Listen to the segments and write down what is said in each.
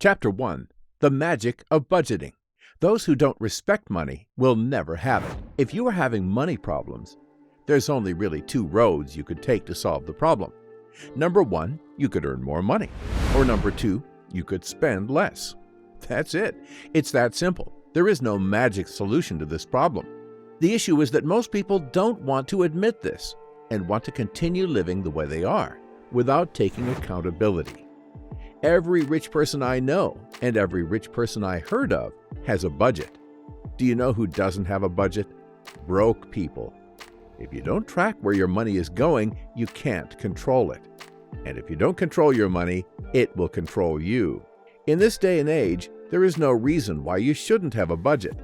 Chapter 1. The Magic of Budgeting. Those who don't respect money will never have it. If you are having money problems, there's only really two roads you could take to solve the problem. Number 1, you could earn more money. Or number 2, you could spend less. That's it. It's that simple. There is no magic solution to this problem. The issue is that most people don't want to admit this and want to continue living the way they are without taking accountability. Every rich person I know and every rich person I heard of has a budget. Do you know who doesn't have a budget? Broke people. If you don't track where your money is going, you can't control it. And if you don't control your money, it will control you. In this day and age, there is no reason why you shouldn't have a budget.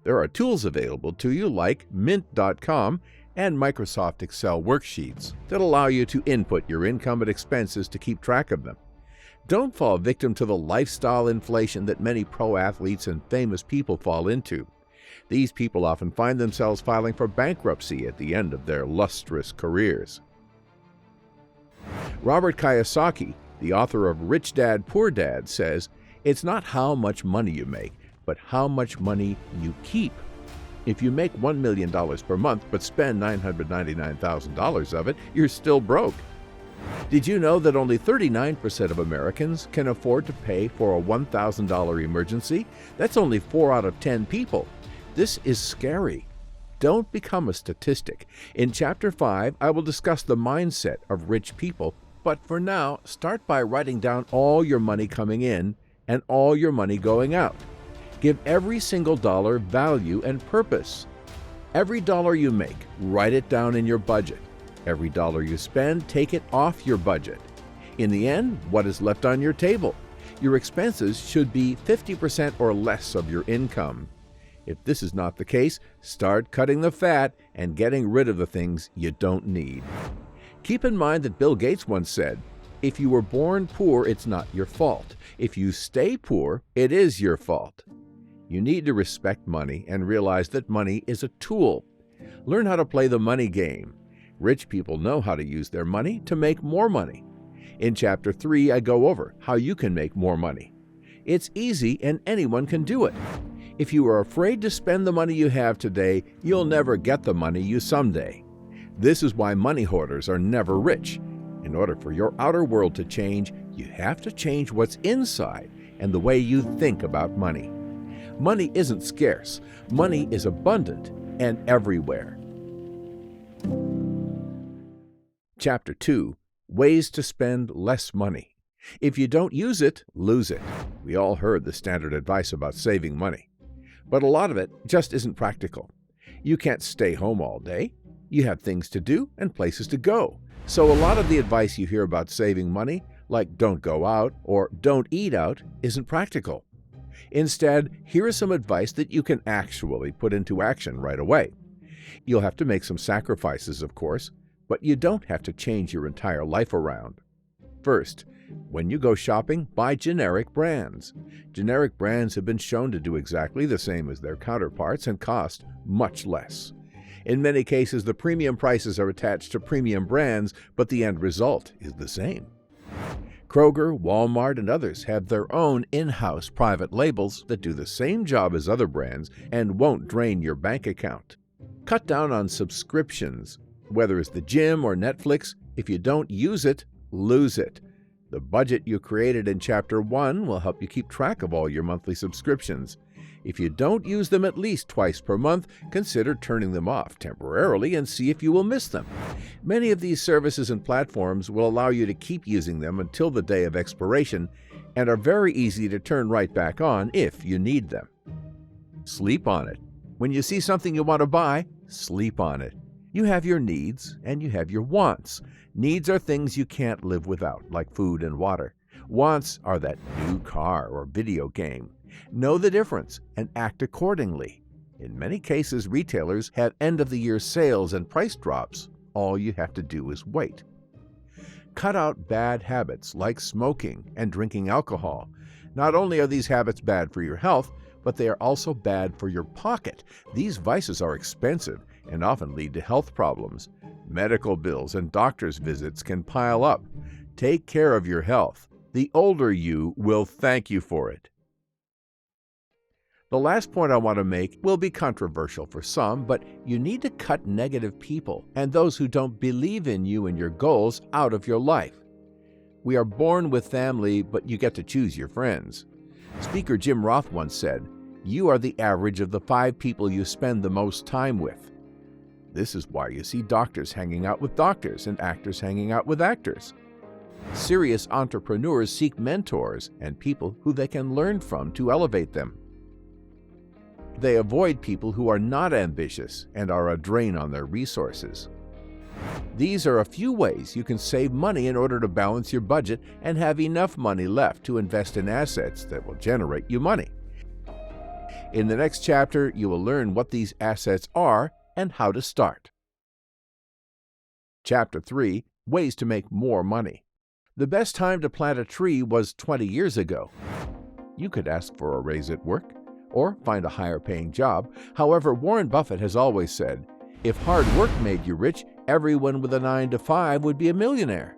There are tools available to you like Mint.com and Microsoft Excel worksheets that allow you to input your income and expenses to keep track of them. Don't fall victim to the lifestyle inflation that many pro athletes and famous people fall into. These people often find themselves filing for bankruptcy at the end of their lustrous careers. Robert Kiyosaki, the author of Rich Dad, Poor Dad, says, "It's not how much money you make, but how much money you keep. If you make $1 million per month but spend $999,000 of it, you're still broke." Did you know that only 39% of Americans can afford to pay for a $1,000 emergency? That's only 4 out of 10 people. This is scary. Don't become a statistic. In Chapter 5, I will discuss the mindset of rich people, but for now, start by writing down all your money coming in and all your money going out. Give every single dollar value and purpose. Every dollar you make, write it down in your budget. Every dollar you spend, take it off your budget. In the end, what is left on your table? Your expenses should be 50% or less of your income. If this is not the case, start cutting the fat and getting rid of the things you don't need. Keep in mind that Bill Gates once said, "If you were born poor, it's not your fault. If you stay poor, it is your fault." You need to respect money and realize that money is a tool. Learn how to play the money game. Rich people know how to use their money to make more money. In Chapter 3, I go over how you can make more money. It's easy and anyone can do it. If you are afraid to spend the money you have today, you'll never get the money you someday. This is why money hoarders are never rich. In order for your outer world to change, you have to change what's inside and the way you think about money. Money isn't scarce. Money is abundant and everywhere. Chapter 2. Ways to spend less money. If you don't use it, lose it. We all heard the standard advice about saving money. But a lot of it just isn't practical. You can't stay home all day. You have things to do and places to go. So a lot of the advice you hear about saving money, like don't go out or don't eat out, isn't practical. Instead, here is some advice that you can actually put into action right away. You'll have to make some sacrifices, of course, but you don't have to change your entire life around. First, when you go shopping, buy generic brands. Generic brands have been shown to do exactly the same as their counterparts and cost much less. In many cases, the premium prices are attached to premium brands, but the end result is the same. Kroger, Walmart, and others have their own in-house private labels that do the same job as other brands and won't drain your bank account. Cut down on subscriptions. Whether it's the gym or Netflix, if you don't use it, lose it. The budget you created in Chapter 1 will help you keep track of all your monthly subscriptions. If you don't use them at least twice per month, consider turning them off temporarily and see if you will miss them. Many of these services and platforms will allow you to keep using them until the day of expiration and are very easy to turn right back on if you need them. Sleep on it. When you see something you want to buy, sleep on it. You have your needs and you have your wants. Needs are things you can't live without, like food and water. Wants are that new car or video game. Know the difference and act accordingly. In many cases, retailers have end-of-the-year sales and price drops. All you have to do is wait. Cut out bad habits like smoking and drinking alcohol. Not only are these habits bad for your health, but they are also bad for your pocket. These vices are expensive and often lead to health problems. Medical bills and doctor's visits can pile up. Take care of your health. The older you will thank you for it. The last point I want to make will be controversial for some, but you need to cut negative people and those who don't believe in you and your goals out of your life. We are born with family, but you get to choose your friends. Speaker Jim Roth once said, "You are the average of the 5 people you spend the most time with." This is why you see doctors hanging out with doctors and actors hanging out with actors. Serious entrepreneurs seek mentors and people who they can learn from to elevate them. They avoid people who are not ambitious and are a drain on their resources. These are a few ways you can save money in order to balance your budget and have enough money left to invest in assets that will generate you money. In the next chapter, you will learn what these assets are and how to start. Chapter 3: Ways to Make More Money. The best time to plant a tree was 20 years ago. You could ask for a raise at work or find a higher-paying job. However, Warren Buffett has always said, if hard work made you rich, everyone with a 9-to-5 would be a millionaire.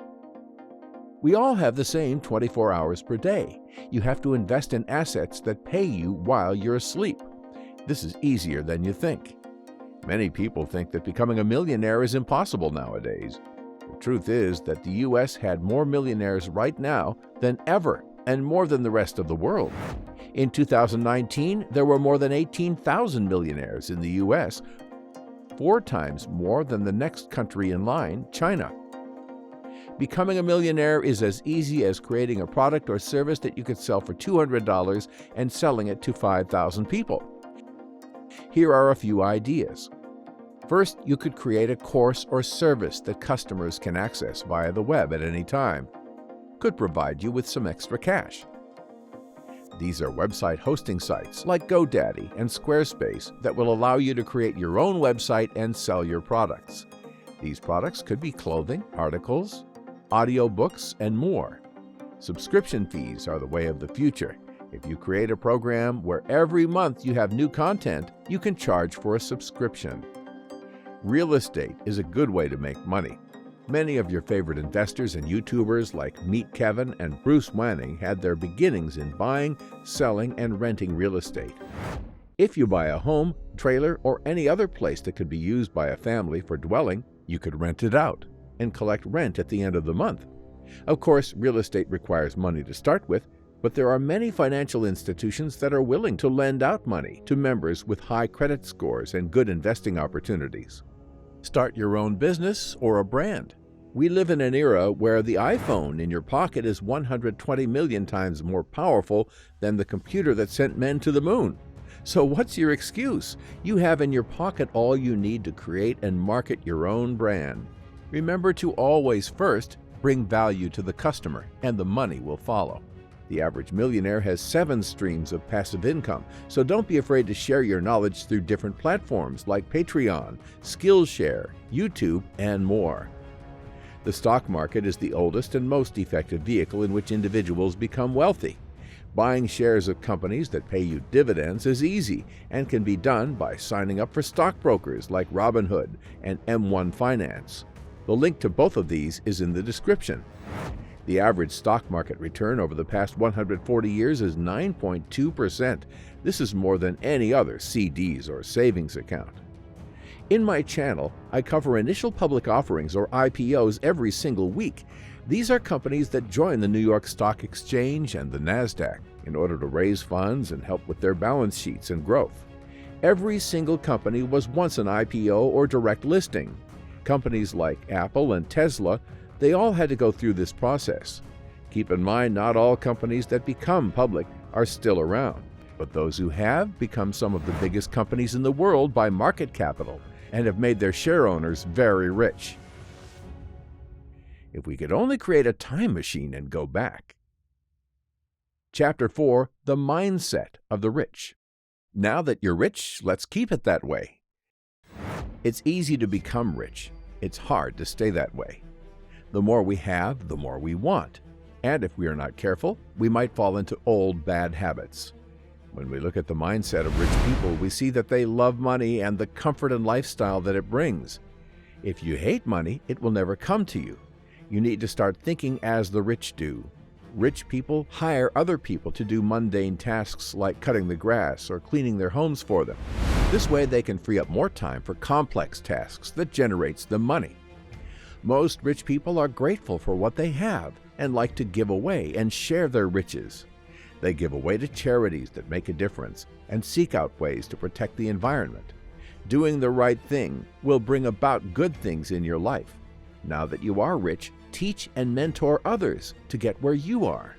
We all have the same 24 hours per day. You have to invest in assets that pay you while you're asleep. This is easier than you think. Many people think that becoming a millionaire is impossible nowadays. The truth is that the U.S. had more millionaires right now than ever, and more than the rest of the world. In 2019, there were more than 18,000 millionaires in the U.S., 4 times more than the next country in line, China. Becoming a millionaire is as easy as creating a product or service that you could sell for $200 and selling it to 5,000 people. Here are a few ideas. First, you could create a course or service that customers can access via the web at any time. Could provide you with some extra cash. These are website hosting sites like GoDaddy and Squarespace that will allow you to create your own website and sell your products. These products could be clothing, articles, audiobooks, and more. Subscription fees are the way of the future. If you create a program where every month you have new content, you can charge for a subscription. Real estate is a good way to make money. Many of your favorite investors and YouTubers like Meet Kevin and Bruce Wanning had their beginnings in buying, selling, and renting real estate. If you buy a home, trailer, or any other place that could be used by a family for dwelling, you could rent it out and collect rent at the end of the month. Of course, real estate requires money to start with, but there are many financial institutions that are willing to lend out money to members with high credit scores and good investing opportunities. Start your own business or a brand. We live in an era where the iPhone in your pocket is 120 million times more powerful than the computer that sent men to the moon. So what's your excuse? You have in your pocket all you need to create and market your own brand. Remember to always first bring value to the customer, and the money will follow. The average millionaire has 7 streams of passive income, so don't be afraid to share your knowledge through different platforms like Patreon, Skillshare, YouTube, and more. The stock market is the oldest and most effective vehicle in which individuals become wealthy. Buying shares of companies that pay you dividends is easy and can be done by signing up for stockbrokers like Robinhood and M1 Finance. The link to both of these is in the description. The average stock market return over the past 140 years is 9.2%. This is more than any other CDs or savings account. In my channel, I cover initial public offerings or IPOs every single week. These are companies that join the New York Stock Exchange and the NASDAQ in order to raise funds and help with their balance sheets and growth. Every single company was once an IPO or direct listing. Companies like Apple and Tesla, they all had to go through this process. Keep in mind, not all companies that become public are still around, but those who have become some of the biggest companies in the world by market capital and have made their share owners very rich. If we could only create a time machine and go back. Chapter 4: The Mindset of the Rich. Now that you're rich, let's keep it that way. It's easy to become rich. It's hard to stay that way. The more we have, the more we want. And if we are not careful, we might fall into old bad habits. When we look at the mindset of rich people, we see that they love money and the comfort and lifestyle that it brings. If you hate money, it will never come to you. You need to start thinking as the rich do. Rich people hire other people to do mundane tasks like cutting the grass or cleaning their homes for them. This way they can free up more time for complex tasks that generates the money. Most rich people are grateful for what they have and like to give away and share their riches. They give away to charities that make a difference and seek out ways to protect the environment. Doing the right thing will bring about good things in your life. Now that you are rich, teach and mentor others to get where you are.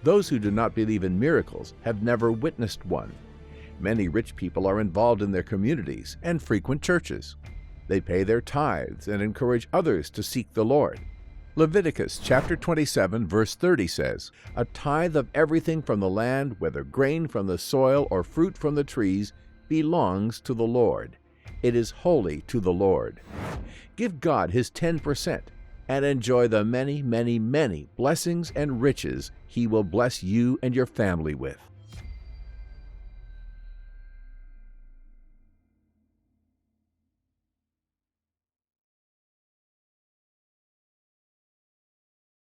Those who do not believe in miracles have never witnessed one. Many rich people are involved in their communities and frequent churches. They pay their tithes and encourage others to seek the Lord. Leviticus chapter 27, verse 30 says, "A tithe of everything from the land, whether grain from the soil or fruit from the trees, belongs to the Lord. It is holy to the Lord." Give God His 10% and enjoy the many, many, many blessings and riches He will bless you and your family with.